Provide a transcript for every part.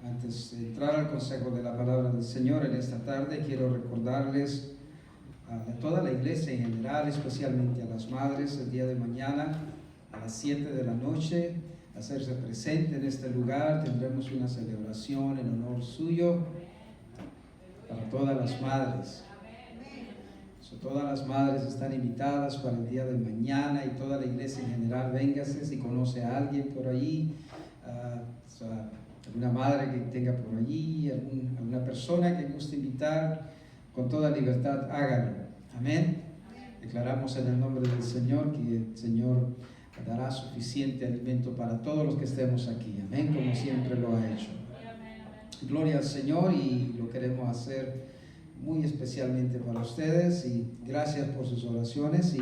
Antes de entrar al consejo de la palabra del Señor en esta tarde, quiero recordarles a toda la iglesia en general, especialmente a las madres, el día de mañana a las 7 de la noche, hacerse presente en este lugar. Tendremos una celebración en honor suyo para todas las madres. Todas las madres están invitadas para el día de mañana, y toda la iglesia en general. Véngase si conoce a alguien por allí, alguna madre que tenga por allí, alguna persona que guste invitar, con toda libertad hágalo. Amén. Declaramos en el nombre del Señor que el Señor dará suficiente alimento para todos los que estemos aquí. Amén, como siempre lo ha hecho. Gloria al Señor, y lo queremos hacer muy especialmente para ustedes, y gracias por sus oraciones, y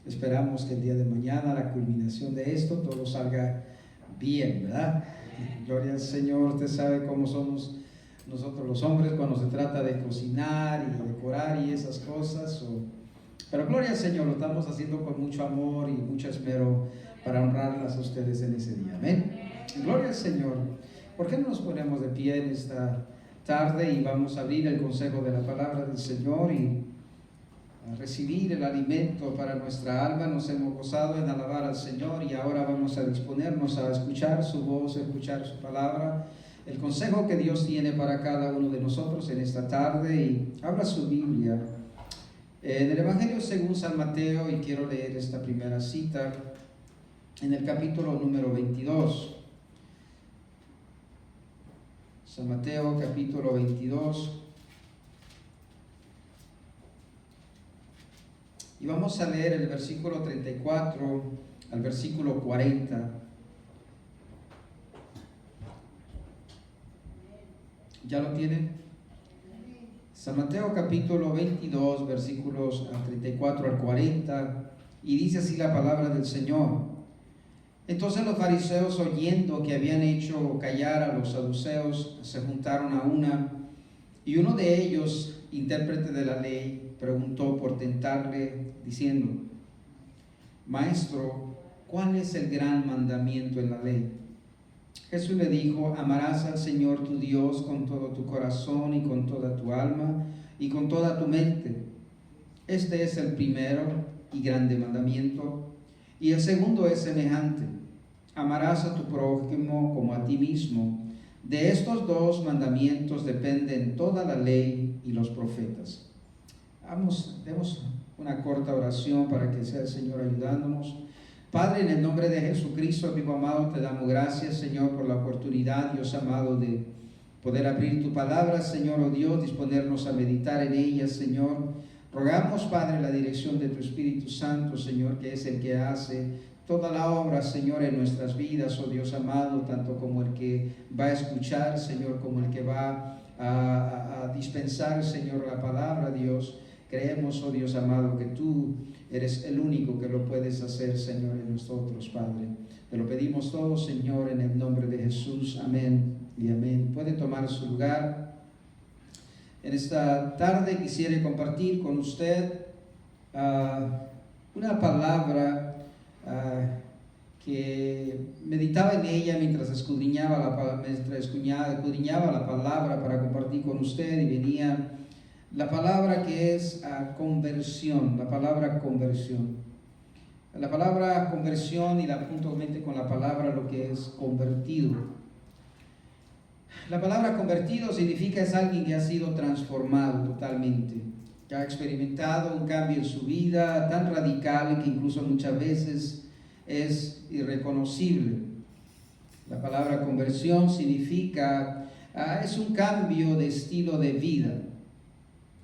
esperamos que el día de mañana, la culminación de esto, todo salga bien, ¿verdad? Gloria al Señor. Usted sabe cómo somos nosotros los hombres cuando se trata de cocinar y de decorar y esas cosas, pero gloria al Señor, lo estamos haciendo con mucho amor y mucho esmero para honrarlas a ustedes en ese día. Amén. Gloria al Señor. ¿Por qué no nos ponemos de pie en esta tarde y vamos a abrir el consejo de la palabra del Señor y a recibir el alimento para nuestra alma? Nos hemos gozado en alabar al Señor, y ahora vamos a disponernos a escuchar su voz, a escuchar su palabra, el consejo que Dios tiene para cada uno de nosotros en esta tarde. Y abra su Biblia en el Evangelio según San Mateo, y quiero leer esta primera cita en el capítulo número 22. San Mateo capítulo 22, y vamos a leer el versículo 34 al versículo 40. ¿Ya lo tienen? San Mateo capítulo 22, versículos 34 al 40, y dice así la palabra del Señor. Entonces los fariseos, oyendo que habían hecho callar a los saduceos, se juntaron a una, y uno de ellos, intérprete de la ley, preguntó por tentarle, diciendo: Maestro, ¿cuál es el gran mandamiento en la ley? Jesús le dijo: amarás al Señor tu Dios con todo tu corazón y con toda tu alma y con toda tu mente. Este es el primero y grande mandamiento. Y el segundo es semejante: amarás a tu prójimo como a ti mismo. De estos dos mandamientos dependen toda la ley y los profetas. Demos una corta oración para que sea el Señor ayudándonos. Padre, en el nombre de Jesucristo, amigo amado, te damos gracias, Señor, por la oportunidad, Dios amado, de poder abrir tu palabra, Señor, oh Dios, disponernos a meditar en ella, Señor. Rogamos, Padre, la dirección de tu Espíritu Santo, Señor, que es el que hace toda la obra, Señor, en nuestras vidas, oh Dios amado, tanto como el que va a escuchar, Señor, como el que va a dispensar, Señor, la palabra, Dios. Creemos, oh Dios amado, que tú eres el único que lo puedes hacer, Señor, en nosotros, Padre. Te lo pedimos todo, Señor, en el nombre de Jesús. Amén y amén. Puede tomar su lugar. En esta tarde quisiera compartir con usted una palabra que meditaba en ella mientras escudriñaba la palabra para compartir con usted, y venía la palabra que es conversión, la palabra conversión. La palabra conversión, y la puntualmente con la palabra lo que es convertido. La palabra convertido significa es alguien que ha sido transformado totalmente, que ha experimentado un cambio en su vida tan radical que incluso muchas veces es irreconocible. La palabra conversión significa, es un cambio de estilo de vida.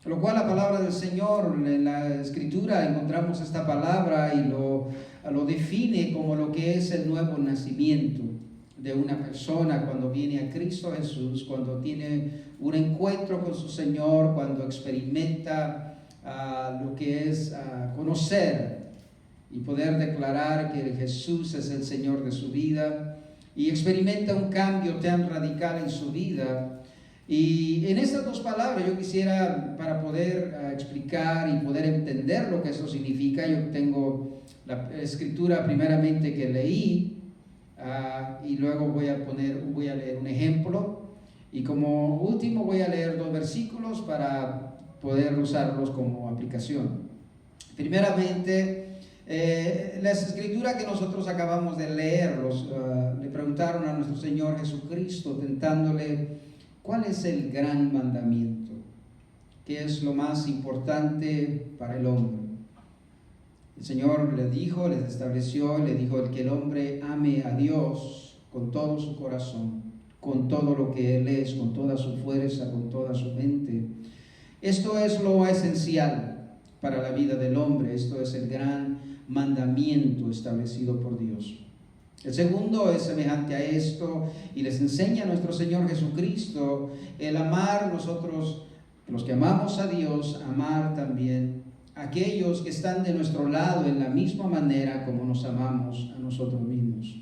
Lo cual la palabra del Señor, en la Escritura encontramos esta palabra y lo define como lo que es el nuevo nacimiento de una persona cuando viene a Cristo Jesús, cuando tiene un encuentro con su Señor, cuando experimenta lo que es conocer y poder declarar que Jesús es el Señor de su vida, y experimenta un cambio tan radical en su vida. Y en estas dos palabras yo quisiera, para poder explicar y poder entender lo que eso significa, yo tengo la escritura primeramente que leí, y luego voy a leer un ejemplo, y como último voy a leer 2 versículos para poder usarlos como aplicación. Primeramente, las escrituras que nosotros acabamos de leer, le preguntaron a nuestro Señor Jesucristo, tentándole, ¿cuál es el gran mandamiento? ¿Qué es lo más importante para el hombre? El Señor les dijo, les estableció, le dijo que el hombre ame a Dios con todo su corazón, con todo lo que Él es, con toda su fuerza, con toda su mente. Esto es lo esencial para la vida del hombre. Esto es el gran mandamiento establecido por Dios. El segundo es semejante a esto y les enseña a nuestro Señor Jesucristo el amar nosotros, los que amamos a Dios, amar también a aquellos que están de nuestro lado en la misma manera como nos amamos a nosotros mismos.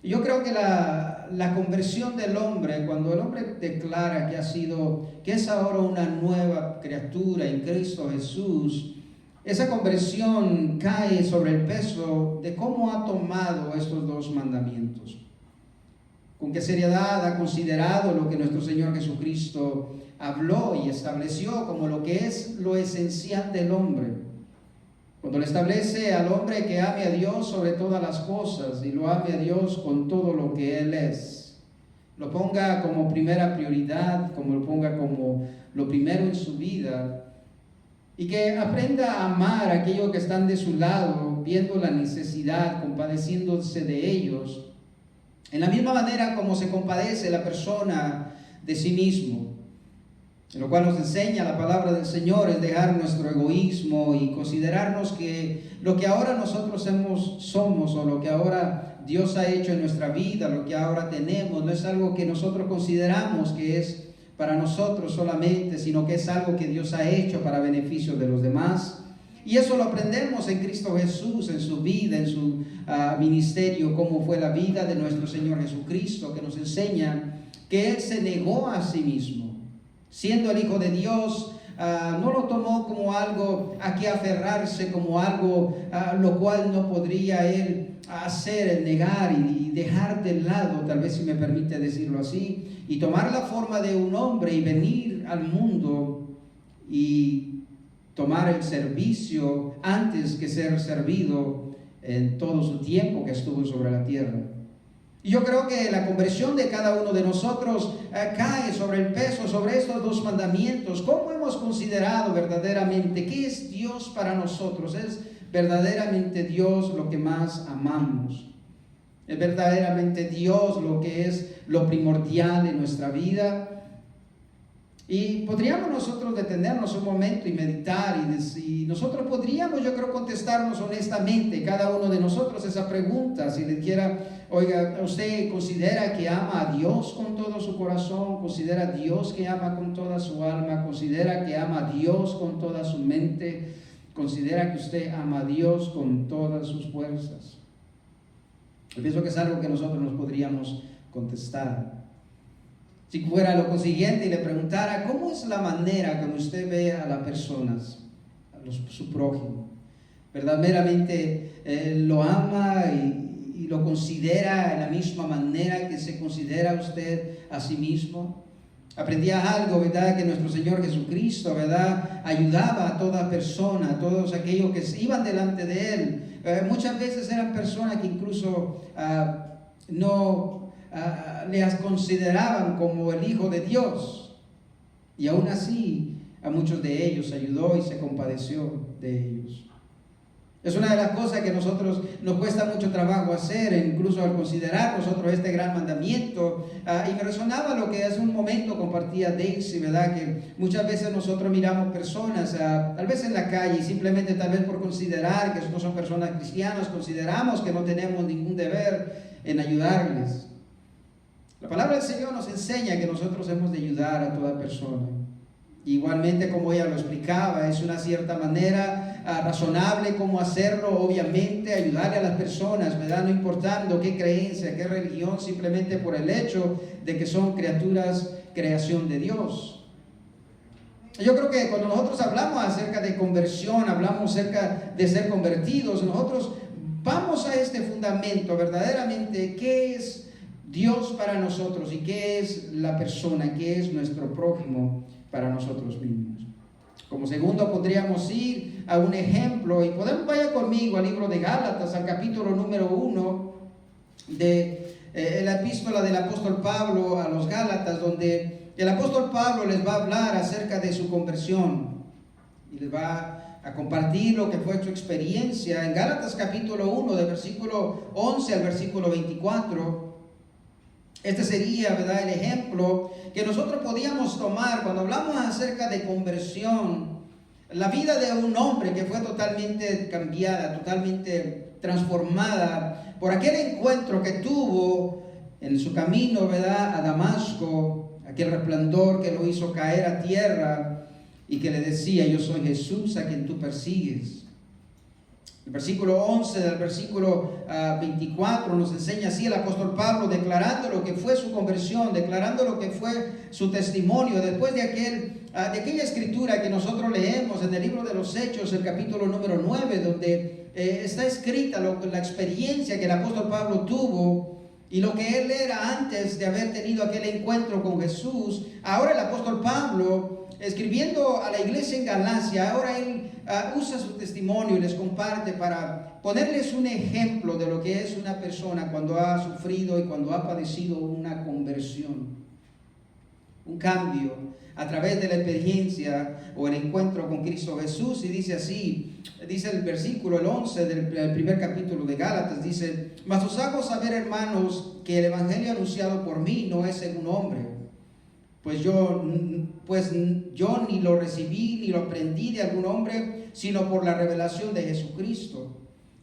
Y yo creo que la conversión del hombre, cuando el hombre declara que es ahora una nueva criatura en Cristo Jesús, esa conversión cae sobre el peso de cómo ha tomado estos 2 mandamientos. Con qué seriedad ha considerado lo que nuestro Señor Jesucristo habló y estableció como lo que es lo esencial del hombre. Cuando le establece al hombre que ame a Dios sobre todas las cosas y lo ame a Dios con todo lo que Él es, lo ponga como primera prioridad, como lo ponga como lo primero en su vida, y que aprenda a amar a aquellos que están de su lado, viendo la necesidad, compadeciéndose de ellos, en la misma manera como se compadece la persona de sí mismo. En lo cual nos enseña la palabra del Señor es dejar nuestro egoísmo y considerarnos que lo que ahora nosotros somos o lo que ahora Dios ha hecho en nuestra vida, lo que ahora tenemos, no es algo que nosotros consideramos que es para nosotros solamente, sino que es algo que Dios ha hecho para beneficio de los demás. Y eso lo aprendemos en Cristo Jesús, en su vida, en su ministerio, cómo fue la vida de nuestro Señor Jesucristo, que nos enseña que Él se negó a sí mismo. Siendo el Hijo de Dios, no lo tomó como algo a que aferrarse, como algo lo cual no podría Él hacer, el negar y dejar de lado, tal vez si me permite decirlo así, y tomar la forma de un hombre y venir al mundo y tomar el servicio antes que ser servido en todo su tiempo que estuvo sobre la tierra. Y yo creo que la conversión de cada uno de nosotros cae sobre el peso, sobre estos 2 mandamientos. ¿Cómo hemos considerado verdaderamente qué es Dios para nosotros? ¿Es verdaderamente Dios lo que más amamos? ¿Es verdaderamente Dios lo que es lo primordial en nuestra vida? Y podríamos nosotros detenernos un momento y meditar y nosotros podríamos, yo creo, contestarnos honestamente, cada uno de nosotros, esa pregunta. Si le dijera, oiga, ¿usted considera que ama a Dios con todo su corazón? ¿Considera a Dios que ama con toda su alma? ¿Considera que ama a Dios con toda su mente? ¿Considera que usted ama a Dios con todas sus fuerzas? Yo pienso que es algo que nosotros nos podríamos contestar. Si fuera lo consiguiente y le preguntara, ¿cómo es la manera que usted ve a las personas, su prójimo? ¿Verdaderamente lo ama y lo considera en la misma manera que se considera usted a sí mismo? Aprendía algo, ¿verdad? Que nuestro Señor Jesucristo, ¿verdad? Ayudaba a toda persona, a todos aquellos que iban delante de Él. Muchas veces eran personas que incluso no les consideraban como el Hijo de Dios, y aún así a muchos de ellos ayudó y se compadeció de ellos. Es una de las cosas que nosotros nos cuesta mucho trabajo hacer, incluso al considerar nosotros este gran mandamiento. Y me resonaba lo que hace un momento compartía Daisy, ¿verdad? Que muchas veces nosotros miramos personas, tal vez en la calle, y simplemente tal vez por considerar que no son personas cristianas, consideramos que no tenemos ningún deber en ayudarles. La palabra del Señor nos enseña que nosotros hemos de ayudar a toda persona. Igualmente, como ella lo explicaba, es una cierta manera razonable cómo hacerlo, obviamente, ayudarle a las personas, ¿verdad? No importando qué creencia, qué religión, simplemente por el hecho de que son criaturas, creación de Dios. Yo creo que cuando nosotros hablamos acerca de conversión, hablamos acerca de ser convertidos, nosotros vamos a este fundamento verdaderamente, ¿qué es Dios para nosotros y qué es la persona, qué es nuestro prójimo para nosotros mismos? Como segundo podríamos ir a un ejemplo y vaya conmigo al libro de Gálatas, al capítulo número 1 de la epístola del apóstol Pablo a los Gálatas, donde el apóstol Pablo les va a hablar acerca de su conversión y les va a compartir lo que fue su experiencia. En Gálatas capítulo 1, del versículo 11 al versículo 24, este sería, ¿verdad?, el ejemplo que nosotros podíamos tomar cuando hablamos acerca de conversión. La vida de un hombre que fue totalmente cambiada, totalmente transformada por aquel encuentro que tuvo en su camino, ¿verdad?, a Damasco, aquel resplandor que lo hizo caer a tierra y que le decía: yo soy Jesús a quien tú persigues. El versículo 11 del versículo 24 nos enseña así el apóstol Pablo, declarando lo que fue su conversión, declarando lo que fue su testimonio, después de aquella escritura que nosotros leemos en el libro de los Hechos, el capítulo número 9, donde está escrita la experiencia que el apóstol Pablo tuvo y lo que él era antes de haber tenido aquel encuentro con Jesús. Ahora el apóstol Pablo, escribiendo a la iglesia en Galacia, ahora él usa su testimonio y les comparte para ponerles un ejemplo de lo que es una persona cuando ha sufrido y cuando ha padecido una conversión, un cambio a través de la experiencia o el encuentro con Cristo Jesús. Y dice así, dice el versículo, el 11 del primer capítulo de Gálatas, dice: mas os hago saber, hermanos, que el evangelio anunciado por mí no es según hombre, pues yo ni lo recibí ni lo aprendí de algún hombre, sino por la revelación de Jesucristo.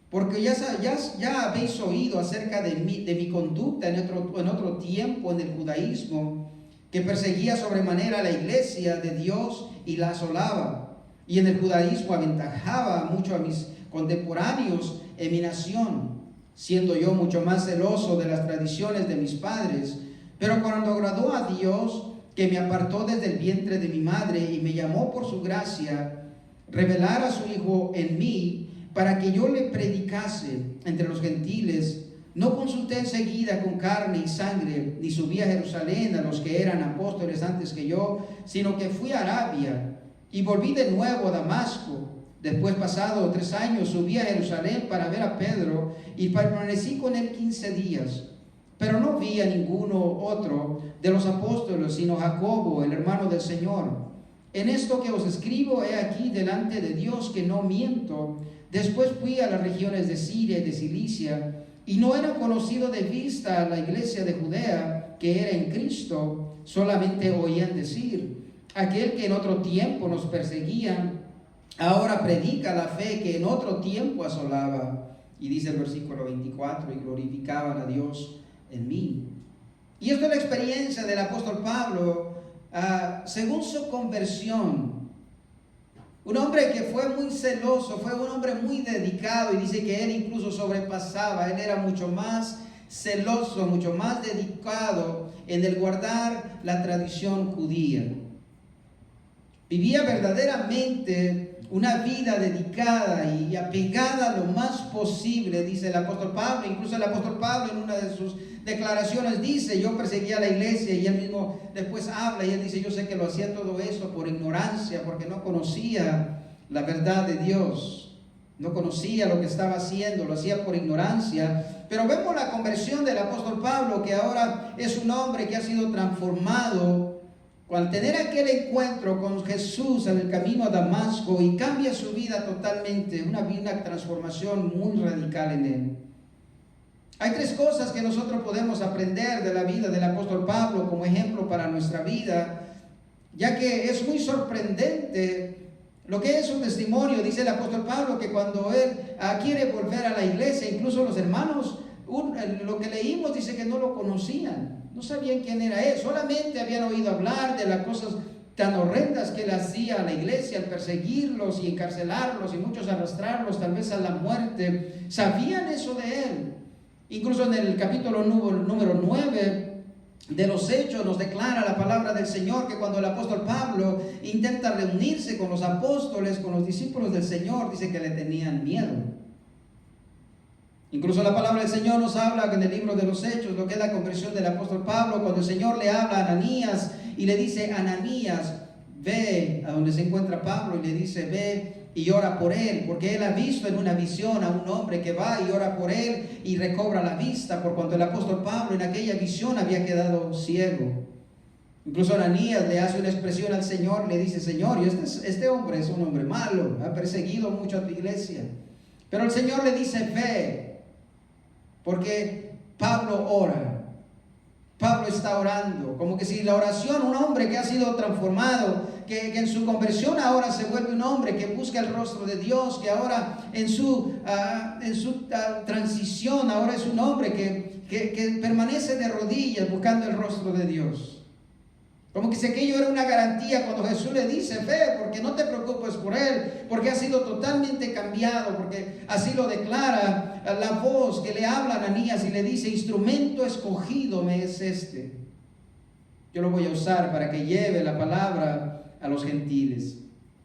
Porque ya habéis oído acerca de mi conducta en otro tiempo en el judaísmo, que perseguía sobremanera a la iglesia de Dios y la asolaba, y en el judaísmo aventajaba mucho a mis contemporáneos en mi nación, siendo yo mucho más celoso de las tradiciones de mis padres. Pero cuando agradó a Dios, que me apartó desde el vientre de mi madre y me llamó por su gracia, revelar a su Hijo en mí, para que yo le predicase entre los gentiles, no consulté enseguida con carne y sangre, ni subí a Jerusalén a los que eran apóstoles antes que yo, sino que fui a Arabia y volví de nuevo a Damasco. Después, pasado 3 años, subí a Jerusalén para ver a Pedro y permanecí con él 15 días. Pero no vi a ninguno otro de los apóstoles, sino Jacobo, el hermano del Señor. En esto que os escribo, he aquí delante de Dios que no miento. Después fui a las regiones de Siria y de Cilicia, y no era conocido de vista a la iglesia de Judea que era en Cristo, solamente oían decir: aquel que en otro tiempo nos perseguía, ahora predica la fe que en otro tiempo asolaba. Y dice el versículo 24: y glorificaban a Dios en mí. Y esto es la experiencia del apóstol Pablo según su conversión. Un hombre que fue muy celoso, fue un hombre muy dedicado, y dice que él incluso sobrepasaba, él era mucho más celoso, mucho más dedicado en el guardar la tradición judía. Vivía verdaderamente una vida dedicada y apegada lo más posible, dice el apóstol Pablo. Incluso el apóstol Pablo en una de sus declaraciones dice: yo perseguía a la iglesia, y él mismo después habla y él dice: yo sé que lo hacía todo esto por ignorancia, porque no conocía la verdad de Dios, no conocía lo que estaba haciendo, lo hacía por ignorancia. Pero vemos la conversión del apóstol Pablo, que ahora es un hombre que ha sido transformado al tener aquel encuentro con Jesús en el camino a Damasco, y cambia su vida totalmente, una transformación muy radical en él. Hay 3 cosas que nosotros podemos aprender de la vida del apóstol Pablo como ejemplo para nuestra vida, ya que es muy sorprendente lo que es su testimonio. Dice el apóstol Pablo que cuando él quiere volver a la iglesia, incluso los hermanos, lo que leímos dice que no lo conocían, no sabían quién era él, solamente habían oído hablar de las cosas tan horrendas que él hacía a la iglesia, al perseguirlos y encarcelarlos y muchos arrastrarlos tal vez a la muerte. Sabían eso de él. Incluso en el capítulo número 9 de los Hechos nos declara la palabra del Señor que cuando el apóstol Pablo intenta reunirse con los apóstoles, con los discípulos del Señor, dice que le tenían miedo. Incluso la palabra del Señor nos habla en el libro de los Hechos, lo que es la conversión del apóstol Pablo, cuando el Señor le habla a Ananías y le dice: Ananías, ve a donde se encuentra Pablo, y le dice: ve y ora por él, porque él ha visto en una visión a un hombre que va y ora por él y recobra la vista, por cuanto el apóstol Pablo en aquella visión había quedado ciego. Incluso Ananías le hace una expresión al Señor, le dice: Señor, este hombre es un hombre malo, ha perseguido mucho a tu iglesia. Pero el Señor le dice: ve, porque Pablo ora. Pablo está orando, como que si la oración, un hombre que ha sido transformado, que en su conversión ahora se vuelve un hombre que busca el rostro de Dios, que ahora en su transición ahora es un hombre que permanece de rodillas buscando el rostro de Dios. Como que si aquello era una garantía cuando Jesús le dice: ve, porque no te preocupes por él, porque ha sido totalmente cambiado, porque así lo declara la voz que le habla a Ananías y le dice: instrumento escogido me es este. Yo lo voy a usar para que lleve la palabra a los gentiles.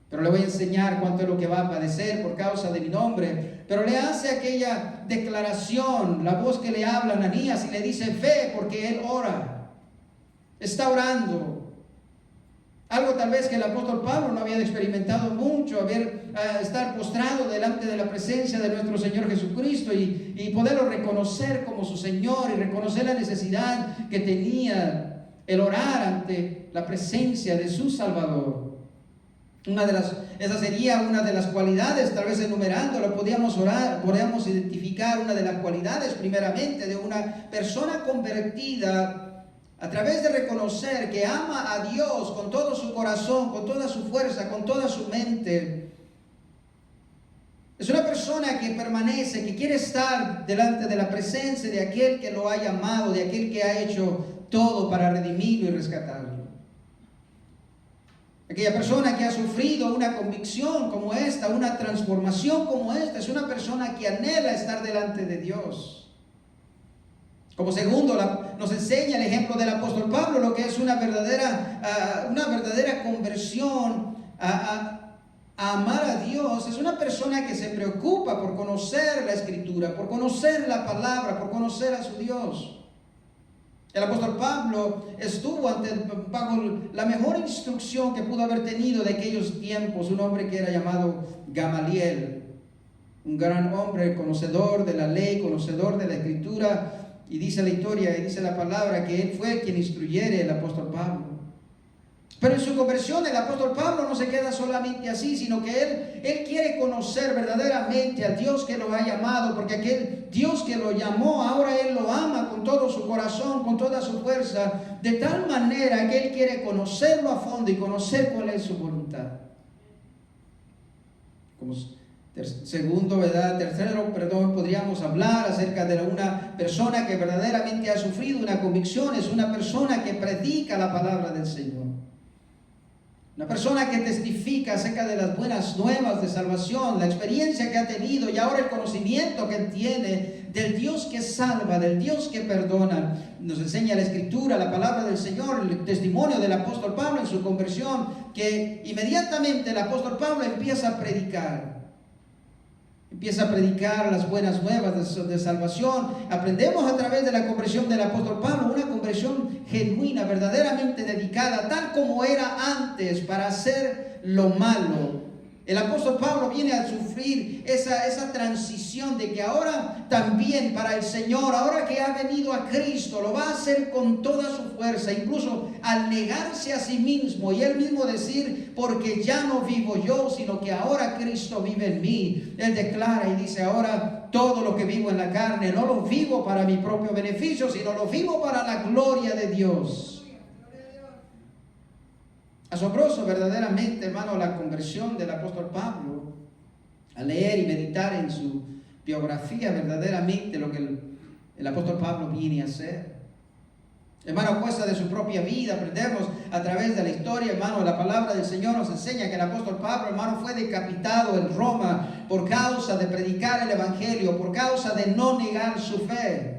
Pero le voy a enseñar cuánto es lo que va a padecer por causa de mi nombre. Pero le hace aquella declaración, la voz que le habla a Ananías, y le dice: ve, porque él ora. Está orando. Algo tal vez que el apóstol Pablo no había experimentado mucho, estar postrado delante de la presencia de nuestro Señor Jesucristo y poderlo reconocer como su Señor, y reconocer la necesidad que tenía el orar ante la presencia de su Salvador. Esa sería una de las cualidades, tal vez enumerándolo, podríamos identificar una de las cualidades primeramente de una persona convertida, a través de reconocer que ama a Dios con todo su corazón, con toda su fuerza, con toda su mente. Es una persona que permanece, que quiere estar delante de la presencia de aquel que lo ha llamado, de aquel que ha hecho todo para redimirlo y rescatarlo. Aquella persona que ha sufrido una convicción como esta, una transformación como esta, es una persona que anhela estar delante de Dios. Como segundo, nos enseña el ejemplo del apóstol Pablo, lo que es una verdadera conversión a amar a Dios. Es una persona que se preocupa por conocer la Escritura, por conocer la palabra, por conocer a su Dios. El apóstol Pablo estuvo bajo la mejor instrucción que pudo haber tenido de aquellos tiempos, un hombre que era llamado Gamaliel, un gran hombre, conocedor de la ley, conocedor de la Escritura. Y dice la historia, y dice la palabra, que él fue quien instruyere al apóstol Pablo. Pero en su conversión el apóstol Pablo no se queda solamente así, sino que él quiere conocer verdaderamente al Dios que lo ha llamado, porque aquel Dios que lo llamó, ahora él lo ama con todo su corazón, con toda su fuerza, de tal manera que él quiere conocerlo a fondo y conocer cuál es su voluntad. Tercero, podríamos hablar acerca de una persona que verdaderamente ha sufrido una convicción. Es una persona que predica la palabra del Señor. Una persona que testifica acerca de las buenas nuevas de salvación, la experiencia que ha tenido y ahora el conocimiento que él tiene del Dios que salva, del Dios que perdona. Nos enseña la Escritura, la palabra del Señor, el testimonio del apóstol Pablo en su conversión, que inmediatamente el apóstol Pablo empieza a predicar. Empieza a predicar las buenas nuevas de salvación. Aprendemos a través de la conversión del apóstol Pablo, una conversión genuina, verdaderamente dedicada, tal como era antes, para hacer lo malo. El apóstol Pablo viene a sufrir esa transición de que ahora también para el Señor, ahora que ha venido a Cristo, lo va a hacer con toda su fuerza, incluso al negarse a sí mismo y él mismo decir: porque ya no vivo yo, sino que ahora Cristo vive en mí. Él declara y dice: ahora todo lo que vivo en la carne no lo vivo para mi propio beneficio, sino lo vivo para la gloria de Dios. Asombroso verdaderamente, hermano, la conversión del apóstol Pablo. Al leer y meditar en su biografía, verdaderamente lo que el apóstol Pablo viene a hacer. Hermano, a cuesta de su propia vida, aprendemos a través de la historia, hermano, la palabra del Señor nos enseña que el apóstol Pablo, hermano, fue decapitado en Roma por causa de predicar el evangelio, por causa de no negar su fe.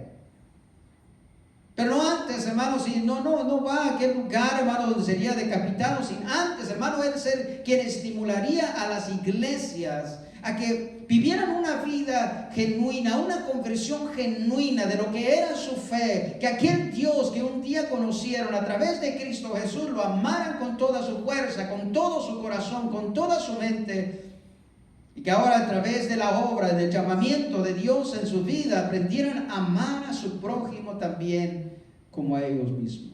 Pero no antes, hermano, si no va a aquel lugar, hermano, donde sería decapitado, sin antes, hermano, él ser quien estimularía a las iglesias a que vivieran una vida genuina, una conversión genuina de lo que era su fe, que aquel Dios que un día conocieron a través de Cristo Jesús lo amaran con toda su fuerza, con todo su corazón, con toda su mente, y que ahora a través de la obra, del llamamiento de Dios en su vida, aprendieran a amar a su prójimo también como a ellos mismos.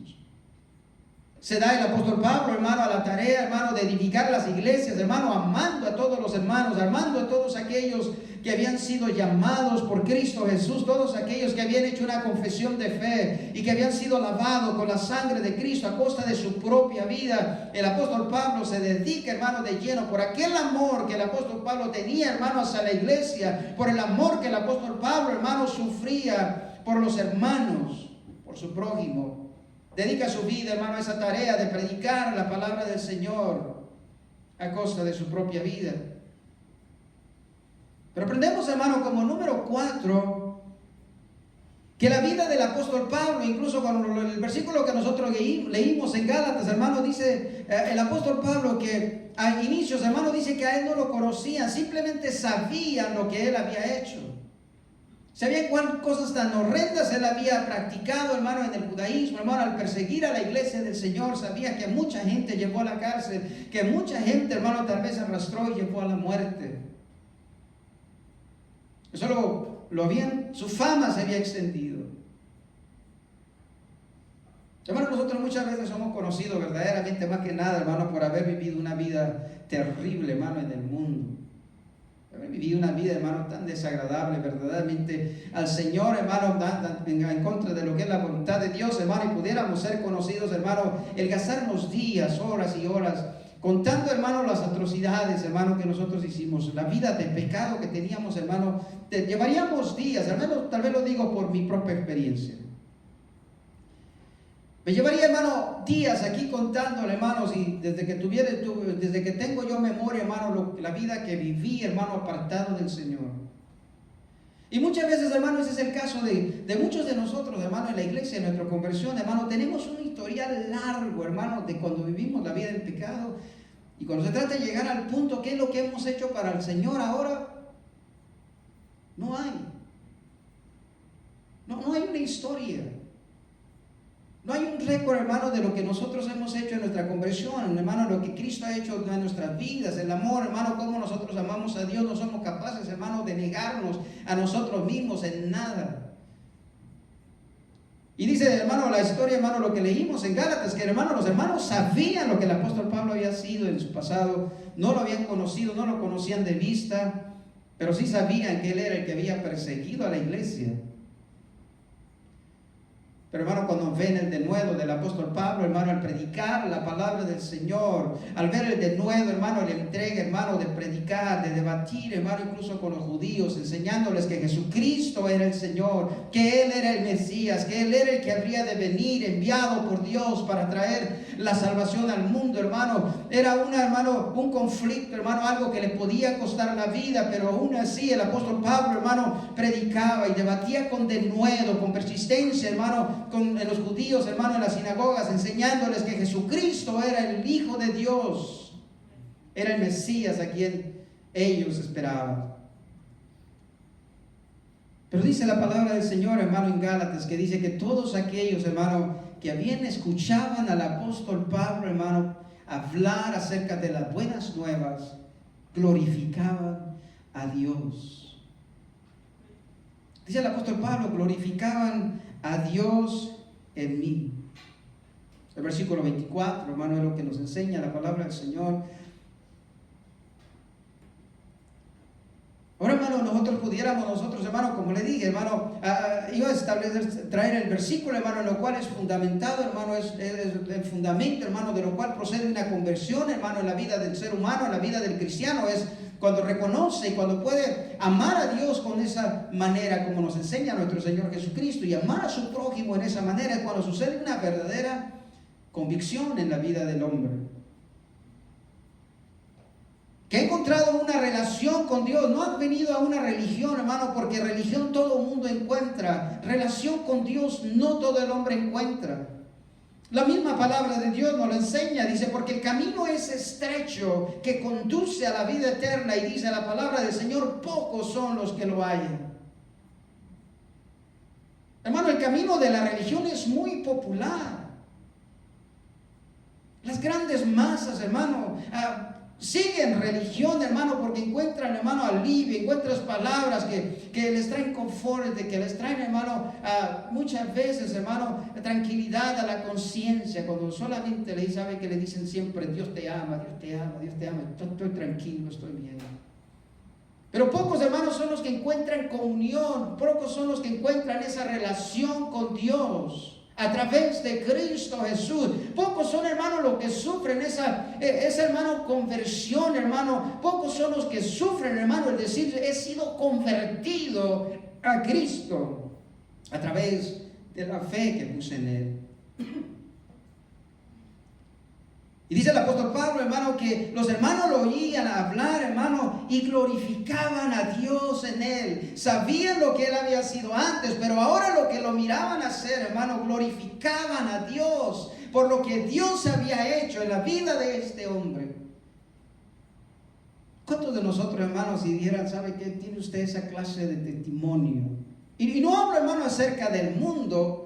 Se da el apóstol Pablo, hermano, a la tarea, hermano, de edificar las iglesias, hermano, amando a todos los hermanos, amando a todos aquellos que habían sido llamados por Cristo Jesús, todos aquellos que habían hecho una confesión de fe y que habían sido lavados con la sangre de Cristo a costa de su propia vida. El apóstol Pablo se dedica, hermano, de lleno por aquel amor que el apóstol Pablo tenía, hermano, hacia la iglesia, por el amor que el apóstol Pablo, hermano, sufría por los hermanos, por su prójimo. Dedica su vida, hermano, a esa tarea de predicar la palabra del Señor a costa de su propia vida. Pero aprendemos, hermano, como número 4, que la vida del apóstol Pablo, incluso cuando el versículo que nosotros leímos en Gálatas, hermano, dice el apóstol Pablo que a inicios, hermano, dice que a él no lo conocían, simplemente sabían lo que él había hecho. Sabían cuántas cosas tan horrendas él había practicado, hermano, en el judaísmo, hermano, al perseguir a la iglesia del Señor. Sabía que mucha gente llevó a la cárcel, que mucha gente, hermano, tal vez arrastró y llevó a la muerte. Eso lo habían, su fama se había extendido. Hermano, nosotros muchas veces somos conocidos verdaderamente, más que nada, hermano, por haber vivido una vida terrible, hermano, en el mundo. He vivido una vida, hermano, tan desagradable, verdaderamente al Señor, hermano, en contra de lo que es la voluntad de Dios, hermano, y pudiéramos ser conocidos, hermano, el gastarnos días, horas y horas, contando, hermano, las atrocidades, hermano, que nosotros hicimos, la vida de pecado que teníamos, hermano, llevaríamos días, al menos, tal vez lo digo por mi propia experiencia. Me llevaría, hermano, días aquí contándole, hermanos, y desde que tengo yo memoria, hermano, la vida que viví, hermano, apartado del Señor. Y muchas veces, hermano, ese es el caso de muchos de nosotros, hermano, en la iglesia, en nuestra conversión, hermano, tenemos un historial largo, hermano, de cuando vivimos la vida del pecado. Y cuando se trata de llegar al punto, ¿qué es lo que hemos hecho para el Señor ahora? No hay. No hay una historia. No hay un récord, hermano, de lo que nosotros hemos hecho en nuestra conversión, hermano, lo que Cristo ha hecho en nuestras vidas, el amor, hermano, cómo nosotros amamos a Dios. No somos capaces, hermano, de negarnos a nosotros mismos en nada. Y dice, hermano, la historia, hermano, lo que leímos en Gálatas, que, hermano, los hermanos sabían lo que el apóstol Pablo había sido en su pasado, no lo habían conocido, no lo conocían de vista, pero sí sabían que él era el que había perseguido a la iglesia. Pero, hermano, cuando ven el denuedo del apóstol Pablo, hermano, al predicar la palabra del Señor, al ver el denuedo, hermano, la entrega, hermano, de predicar, de debatir, hermano, incluso con los judíos, enseñándoles que Jesucristo era el Señor, que Él era el Mesías, que Él era el que habría de venir, enviado por Dios para traer la salvación al mundo, hermano. Era un conflicto, hermano, algo que le podía costar la vida, pero aún así el apóstol Pablo, hermano, predicaba y debatía con denuedo, con persistencia, hermano, en los judíos, hermano, en las sinagogas, enseñándoles que Jesucristo era el Hijo de Dios, era el Mesías a quien ellos esperaban. Pero dice la palabra del Señor, hermano, en Gálatas, que dice que todos aquellos, hermano, que escuchaban al apóstol Pablo, hermano, hablar acerca de las buenas nuevas, glorificaban a Dios. Dice el apóstol Pablo, glorificaban a Dios en mí. El versículo 24, hermano, es lo que nos enseña la palabra del Señor. Ahora, hermano, nosotros, hermano, como le dije, hermano, iba a traer el versículo, hermano, en lo cual es fundamentado, hermano, es el fundamento, hermano, de lo cual procede una conversión, hermano, en la vida del ser humano, en la vida del cristiano, es cuando reconoce y cuando puede amar a Dios con esa manera como nos enseña nuestro Señor Jesucristo, y amar a su prójimo en esa manera, es cuando sucede una verdadera convicción en la vida del hombre. Que ha encontrado una relación con Dios, no ha venido a una religión, hermano, porque religión todo el mundo encuentra, relación con Dios no todo el hombre encuentra. La misma palabra de Dios nos lo enseña, dice, porque el camino es estrecho que conduce a la vida eterna, y dice la palabra del Señor, pocos son los que lo hallan. Hermano, el camino de la religión es muy popular. Las grandes masas, hermano, siguen religión, hermano, porque encuentran, hermano, alivio, encuentran palabras que les traen confort, que les traen, hermano, muchas veces, hermano, tranquilidad a la conciencia, cuando solamente sabe que le dicen siempre, Dios te ama, Dios te ama, Dios te ama, estoy tranquilo, estoy bien. Pero pocos, hermanos, son los que encuentran comunión, pocos son los que encuentran esa relación con Dios a través de Cristo Jesús. Pocos son, hermanos, los que sufren esa hermano, conversión, hermano. Pocos son los que sufren, hermano, el decir, he sido convertido a Cristo a través de la fe que puse en Él. Y dice el apóstol Pablo, hermano, que los hermanos lo oían hablar, hermano, y glorificaban a Dios en él. Sabían lo que él había sido antes, pero ahora lo que lo miraban hacer, hermano, glorificaban a Dios por lo que Dios había hecho en la vida de este hombre. ¿Cuántos de nosotros, hermanos, si dijeran, sabe que tiene usted esa clase de testimonio? Y no hablo, hermano, acerca del mundo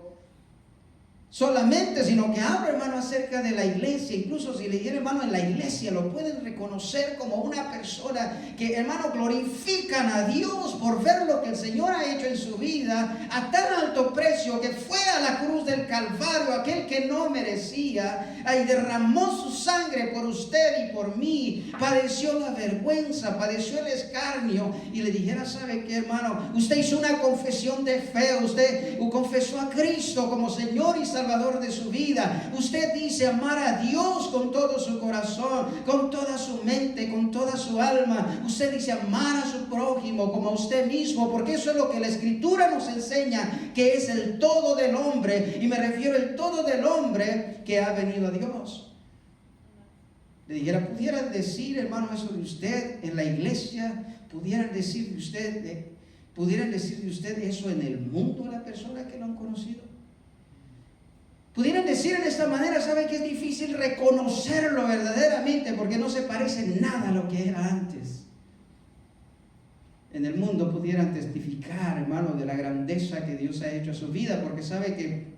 solamente, sino que habla, hermano, acerca de la iglesia. Incluso si le diera, hermano, en la iglesia lo pueden reconocer como una persona que, hermano, glorifican a Dios por ver lo que el Señor ha hecho en su vida a tan alto precio, que fue a la cruz del Calvario, aquel que no merecía, y derramó su sangre por usted y por mí, padeció la vergüenza, padeció el escarnio, y le dijera, ¿sabe qué, hermano? Usted hizo una confesión de fe, usted confesó a Cristo como Señor y Salvador de su vida. Usted dice amar a Dios con todo su corazón, con toda su mente, con toda su alma. Usted dice amar a su prójimo como a usted mismo, porque eso es lo que la Escritura nos enseña, que es el todo del hombre. Y me refiero al todo del hombre que ha venido a Dios. Le dijera, pudieran decir, hermano, eso de usted en la iglesia, pudieran decir de usted eso en el mundo a la persona que lo han conocido. Pudieran decir en esta manera, ¿sabe que es difícil reconocerlo verdaderamente porque no se parece nada a lo que era antes? En el mundo pudieran testificar, hermano, de la grandeza que Dios ha hecho a su vida, porque sabe que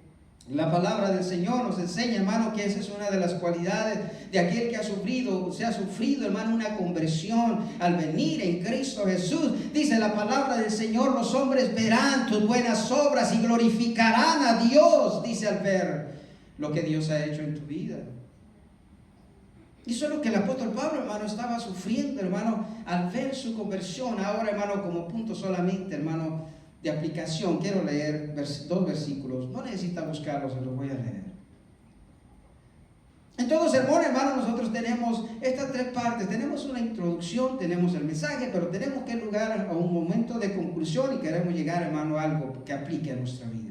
la palabra del Señor nos enseña, hermano, que esa es una de las cualidades de aquel que ha sufrido, hermano, una conversión al venir en Cristo Jesús. Dice la palabra del Señor, los hombres verán tus buenas obras y glorificarán a Dios, dice, al ver lo que Dios ha hecho en tu vida. Y eso es lo que el apóstol Pablo, hermano, estaba sufriendo, hermano, al ver su conversión. Ahora, hermano, como punto solamente, hermano, de aplicación, quiero leer dos versículos. No necesita buscarlos, se los voy a leer. En todo sermón, hermano, nosotros tenemos estas tres partes. Tenemos una introducción, tenemos el mensaje, pero tenemos que llegar a un momento de conclusión y queremos llegar, hermano, a algo que aplique a nuestra vida.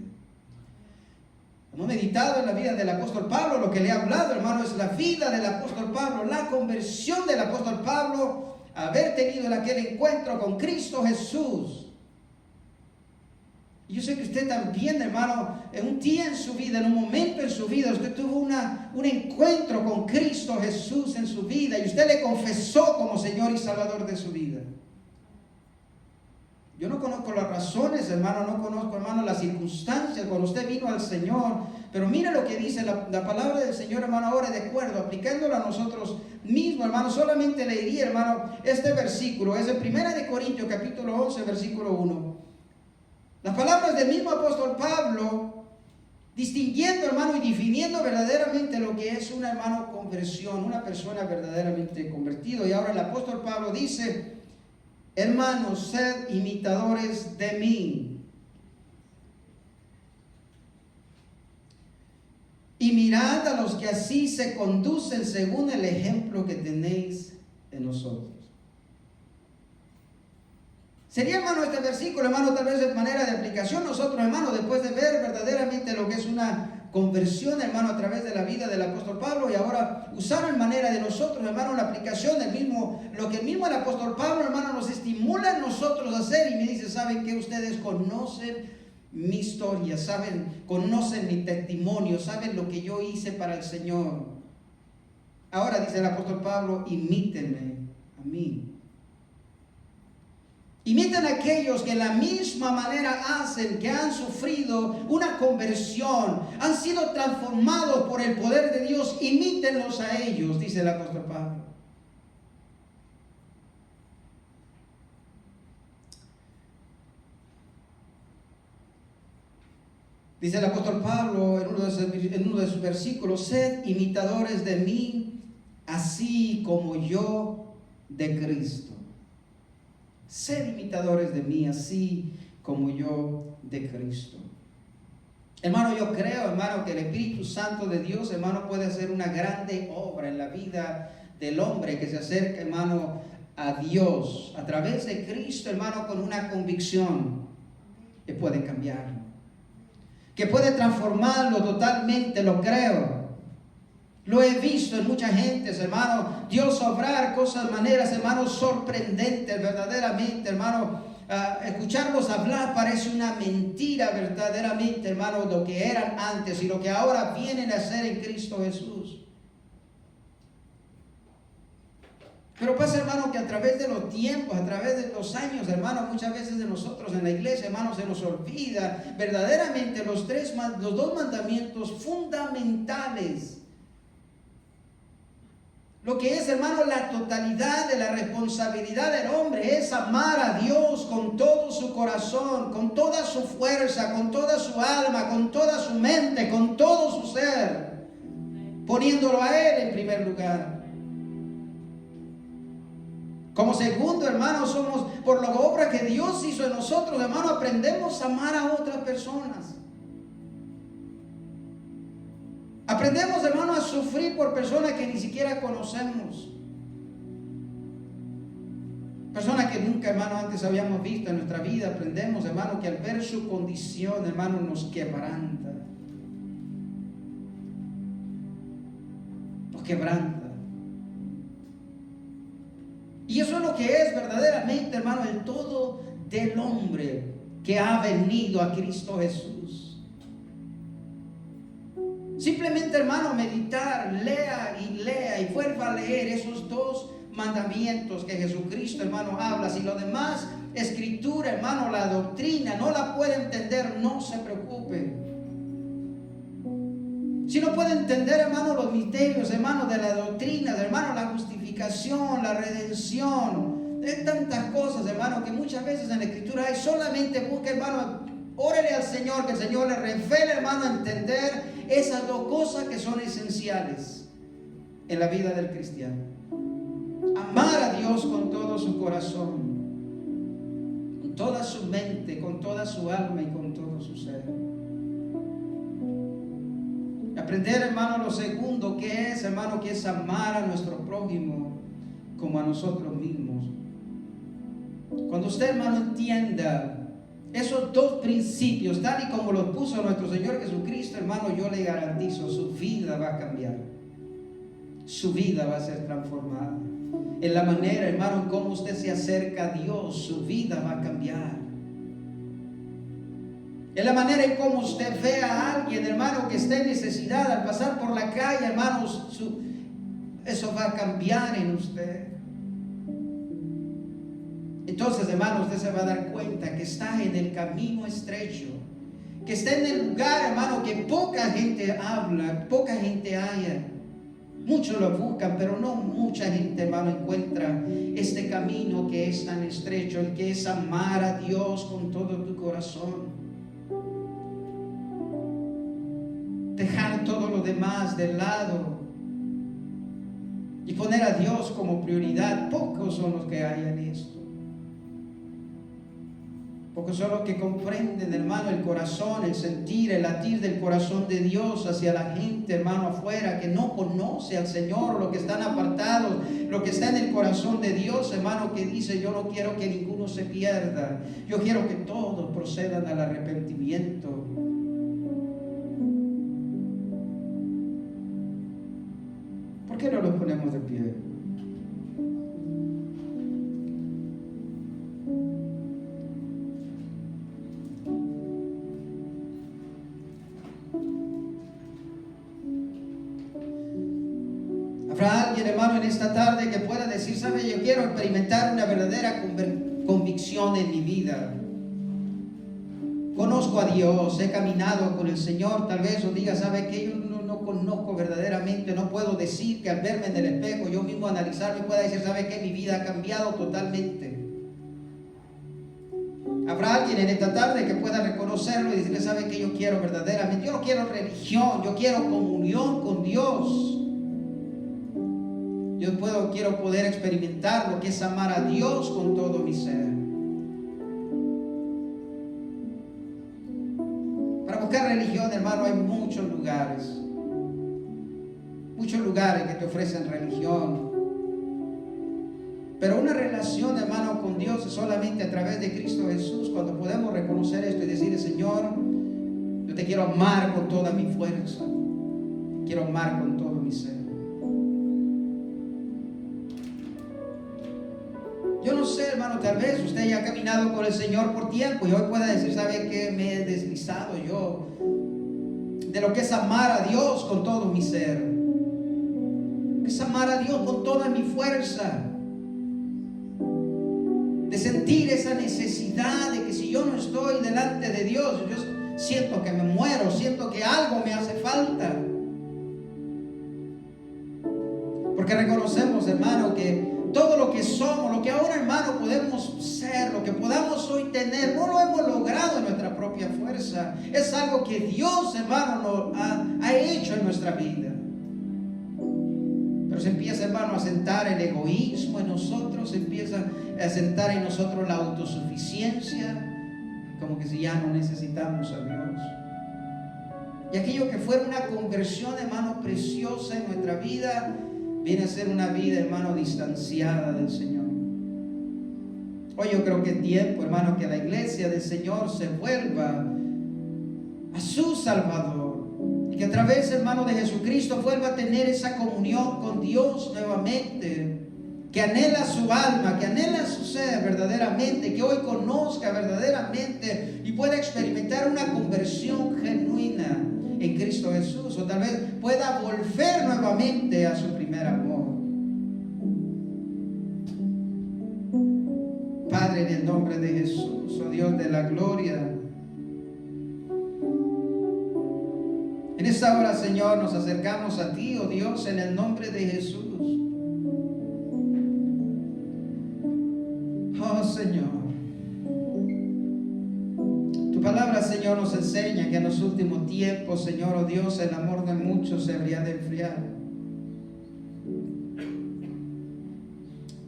Hemos meditado en la vida del apóstol Pablo. Lo que le he hablado, hermano, es la vida del apóstol Pablo, la conversión del apóstol Pablo, haber tenido aquel encuentro con Cristo Jesús. Yo sé que usted también, hermano, en un día en su vida, en un momento en su vida, usted tuvo un encuentro con Cristo Jesús en su vida y usted le confesó como Señor y Salvador de su vida. Yo no conozco las razones, hermano, no conozco, hermano, las circunstancias cuando usted vino al Señor, pero mira lo que dice la palabra del Señor, hermano, ahora de acuerdo, aplicándolo a nosotros mismos, hermano. Solamente leería, hermano, este versículo, es de 1 Corintios capítulo 11, versículo 1. Las palabras del mismo apóstol Pablo, distinguiendo, hermano, y definiendo verdaderamente lo que es una, hermano, conversión, una persona verdaderamente convertido. Y ahora el apóstol Pablo dice, hermanos, sed imitadores de mí y mirad a los que así se conducen según el ejemplo que tenéis en nosotros. Sería, hermano, este versículo, hermano, tal vez de manera de aplicación. Nosotros, hermano, después de ver verdaderamente lo que es una conversión, hermano, a través de la vida del apóstol Pablo, y ahora usar en manera de nosotros, hermano, la aplicación del mismo, lo que el mismo el apóstol Pablo, hermano, nos estimula a nosotros a hacer, y me dice, ¿saben qué? Ustedes conocen mi historia, saben, conocen mi testimonio, saben lo que yo hice para el Señor. Ahora dice el apóstol Pablo, imítenme a mí. Imiten a aquellos que de la misma manera hacen, que han sufrido una conversión, han sido transformados por el poder de Dios. Imítenlos a ellos, dice el apóstol Pablo. Dice el apóstol Pablo en uno de sus versículos, sed imitadores de mí, así como yo de Cristo. Sed imitadores de mí, así como yo de Cristo. Hermano, yo creo, hermano, que el Espíritu Santo de Dios, hermano, puede hacer una grande obra en la vida del hombre que se acerca, hermano, a Dios. A través de Cristo, hermano, con una convicción que puede cambiarlo, que puede transformarlo totalmente, lo creo. Lo he visto en mucha gente, hermano, Dios obrar cosas, maneras, hermano, sorprendentes, verdaderamente, hermano. Escucharlos hablar parece una mentira, verdaderamente, hermano, lo que eran antes y lo que ahora vienen a ser en Cristo Jesús. Pero pasa, hermano, que a través de los tiempos, a través de los años, hermano, muchas veces de nosotros en la iglesia, hermano, se nos olvida verdaderamente los dos mandamientos fundamentales. Lo que es, hermano, la totalidad de la responsabilidad del hombre es amar a Dios con todo su corazón, con toda su fuerza, con toda su alma, con toda su mente, con todo su ser, poniéndolo a Él en primer lugar. Como segundo, hermano, somos, por la obra que Dios hizo en nosotros, hermano, aprendemos a amar a otras personas. Aprendemos, hermano, a sufrir por personas que ni siquiera conocemos. Personas que nunca, hermano, antes habíamos visto en nuestra vida. Aprendemos, hermano, que al ver su condición, hermano, nos quebranta. Nos quebranta. Y eso es lo que es verdaderamente, hermano, el todo del hombre que ha venido a Cristo Jesús. Simplemente, hermano, meditar, lea y vuelva a leer esos dos mandamientos que Jesucristo, hermano, habla. Si lo demás, escritura, hermano, la doctrina, no la puede entender, no se preocupe. Si no puede entender, hermano, los misterios, hermano, de la doctrina, hermano, la justificación, la redención, de tantas cosas, hermano, que muchas veces en la escritura hay, solamente busca, hermano, órele al Señor, que el Señor le revele, hermano, a entender esas dos cosas que son esenciales en la vida del cristiano. Amar a Dios con todo su corazón, con toda su mente, con toda su alma y con todo su ser. Aprender, hermano, lo segundo que es, hermano, que es amar a nuestro prójimo como a nosotros mismos. Cuando usted, hermano, entienda esos dos principios, tal y como los puso nuestro Señor Jesucristo, hermano, yo le garantizo, su vida va a cambiar. Su vida va a ser transformada. En la manera, hermano, en cómo usted se acerca a Dios, su vida va a cambiar. En la manera en cómo usted ve a alguien, hermano, que esté en necesidad al pasar por la calle, hermano, eso va a cambiar en usted. Entonces, hermano, usted se va a dar cuenta que está en el camino estrecho, que está en el lugar, hermano, que poca gente habla, poca gente haya. Muchos lo buscan, pero no mucha gente, hermano, encuentra este camino que es tan estrecho, el que es amar a Dios con todo tu corazón. Dejar todo lo demás de lado y poner a Dios como prioridad. Pocos son los que hay en esto. Pocos son los que comprenden, hermano, el corazón, el sentir, el latir del corazón de Dios hacia la gente, hermano, afuera, que no conoce al Señor, los que están apartados, lo que está en el corazón de Dios, hermano, que dice: yo no quiero que ninguno se pierda, yo quiero que todos procedan al arrepentimiento. ¿Por qué no nos ponemos de pie? Habrá alguien, hermano, en esta tarde que pueda decir, ¿sabe? Yo quiero experimentar una verdadera convicción en mi vida. Conozco a Dios, he caminado con el Señor. Tal vez os diga, ¿sabe qué? Yo no conozco verdaderamente, no puedo decir que al verme en el espejo, yo mismo analizarme, pueda decir, ¿sabe qué? Mi vida ha cambiado totalmente. Habrá alguien en esta tarde que pueda reconocerlo y decirle, ¿sabe qué? Yo quiero verdaderamente, yo no quiero religión, yo quiero comunión con Dios. Quiero poder experimentar lo que es amar a Dios con todo mi ser. Para buscar religión, hermano, hay muchos lugares que te ofrecen religión. Pero una relación, hermano, con Dios es solamente a través de Cristo Jesús. Cuando podemos reconocer esto y decirle, Señor, yo te quiero amar con toda mi fuerza, quiero amar con todo mi ser. Yo no sé, hermano, tal vez usted ya ha caminado con el Señor por tiempo y hoy pueda decir, ¿sabe qué? Me he deslizado yo de lo que es amar a Dios con todo mi ser. Es amar a Dios con toda mi fuerza. De sentir esa necesidad de que si yo no estoy delante de Dios, yo siento que me muero, siento que algo me hace falta. Porque reconocemos, hermano, que todo lo que somos, lo que ahora, hermano, podemos ser, lo que podamos hoy tener, no lo hemos logrado en nuestra propia fuerza. Es algo que Dios, hermano, ha hecho en nuestra vida. Pero se empieza, hermano, a sentar el egoísmo en nosotros, se empieza a sentar en nosotros la autosuficiencia, como que si ya no necesitamos a Dios. Y aquello que fuera una conversión, hermano, preciosa en nuestra vida, viene a ser una vida, hermano, distanciada del Señor. Hoy yo creo que es tiempo, hermano, que la iglesia del Señor se vuelva a su Salvador. Y que a través, hermano, de Jesucristo vuelva a tener esa comunión con Dios nuevamente. Que anhela su alma, que anhela su ser verdaderamente. Que hoy conozca verdaderamente y pueda experimentar una conversión genuina en Cristo Jesús, o tal vez pueda volver nuevamente a su primer amor. Padre, en el nombre de Jesús, oh Dios de la gloria, en esta hora, Señor, nos acercamos a ti, oh Dios, en el nombre de Jesús. Oh Señor, tu palabra, Señor, nos enseña que en los últimos tiempos, Señor, oh Dios, el amor de muchos se habría de enfriar.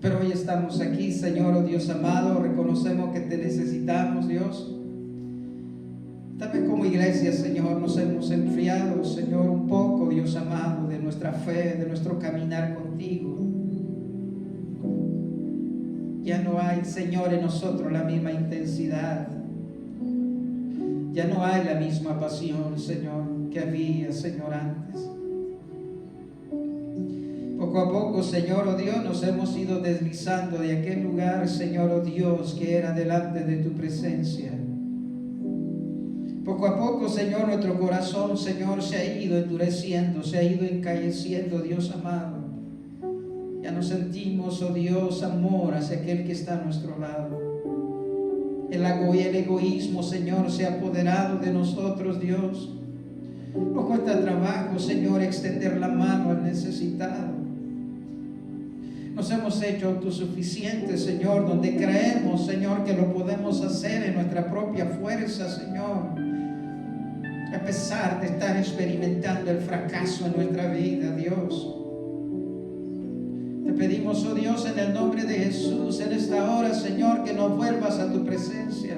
Pero hoy estamos aquí, Señor, oh Dios amado, reconocemos que te necesitamos, Dios. Tal vez como iglesia, Señor, nos hemos enfriado, Señor, un poco, Dios amado, de nuestra fe, de nuestro caminar contigo. Ya no hay, Señor, en nosotros la misma intensidad. Ya no hay la misma pasión, Señor, que había, Señor, antes. Poco a poco, Señor, oh Dios, nos hemos ido deslizando de aquel lugar, Señor, oh Dios, que era delante de tu presencia. Poco a poco, Señor, nuestro corazón, Señor, se ha ido endureciendo, se ha ido encalleciendo, Dios amado. Ya no sentimos, oh Dios, amor hacia aquel que está a nuestro lado. El egoísmo, Señor, se ha apoderado de nosotros, Dios. Nos cuesta trabajo, Señor, extender la mano al necesitado. Nos hemos hecho autosuficientes, Señor, donde creemos, Señor, que lo podemos hacer en nuestra propia fuerza, Señor. A pesar de estar experimentando el fracaso en nuestra vida, Dios. Te pedimos, oh Dios, en el nombre de Jesús, en esta hora, Señor, que nos vuelvas a tu presencia.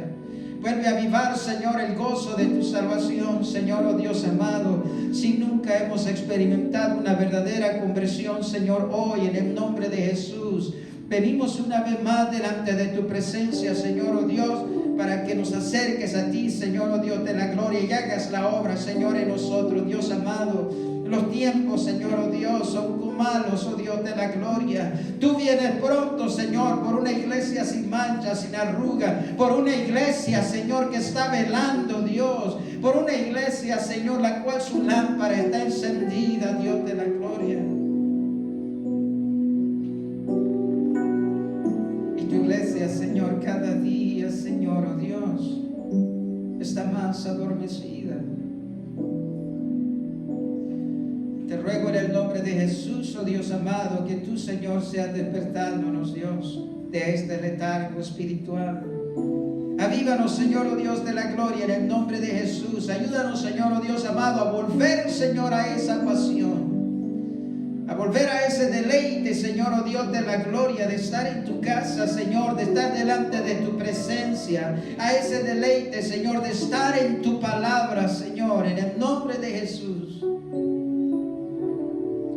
Vuelve a avivar, Señor, el gozo de tu salvación, Señor, oh Dios amado. Si nunca hemos experimentado una verdadera conversión, Señor, hoy en el nombre de Jesús, venimos una vez más delante de tu presencia, Señor, oh Dios, para que nos acerques a ti, Señor, oh Dios de la gloria, y hagas la obra, Señor, en nosotros, Dios amado. Los tiempos, Señor, oh Dios, son malos, oh Dios de la gloria. Tú vienes pronto, Señor, por una iglesia sin mancha, sin arruga, por una iglesia, Señor, que está velando, Dios, por una iglesia, Señor, la cual su lámpara está encendida, Dios de la gloria. más adormecida. Te ruego en el nombre de Jesús, oh Dios amado, que tú, Señor, seas despertándonos, Dios, de este letargo espiritual. Avívanos, Señor, oh Dios de la gloria, en el nombre de Jesús. Ayúdanos, Señor, oh Dios amado, a volver, Señor, a esa pasión, a volver a ese deleite, Señor, oh Dios de la gloria, de estar en tu casa, Señor, de estar delante de tu presencia, a ese deleite, Señor, de estar en tu palabra, Señor, en el nombre de Jesús.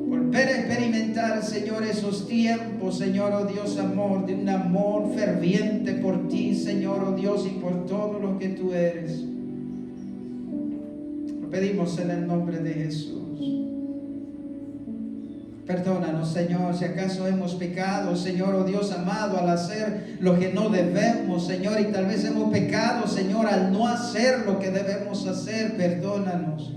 Volver a experimentar, Señor, esos tiempos, Señor, oh Dios, amor, de un amor ferviente por ti, Señor, oh Dios, y por todo lo que tú eres. Lo pedimos en el nombre de Jesús. Perdónanos, Señor, si acaso hemos pecado, Señor, oh Dios amado, al hacer lo que no debemos, Señor, y tal vez hemos pecado, Señor, al no hacer lo que debemos hacer. Perdónanos.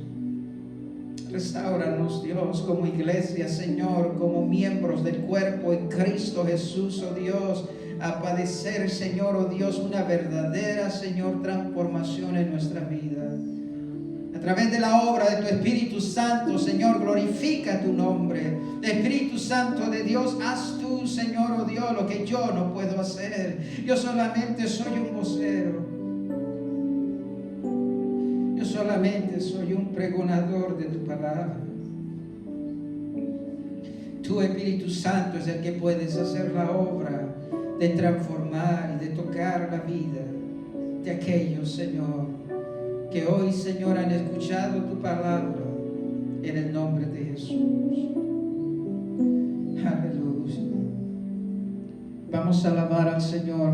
Restáuranos, Dios, como iglesia, Señor, como miembros del cuerpo en Cristo Jesús, oh Dios, a padecer, Señor, oh Dios, una verdadera, Señor, transformación en nuestra vida. A través de la obra de tu Espíritu Santo, Señor, glorifica tu nombre. Espíritu Santo de Dios, haz tú, Señor, oh Dios, lo que yo no puedo hacer. Yo solamente soy un vocero. Yo solamente soy un pregonador de tu palabra. Tu Espíritu Santo es el que puedes hacer la obra de transformar y de tocar la vida de aquellos, Señor, que hoy, Señor, han escuchado tu palabra, en el nombre de Jesús. Aleluya. Vamos a alabar al Señor.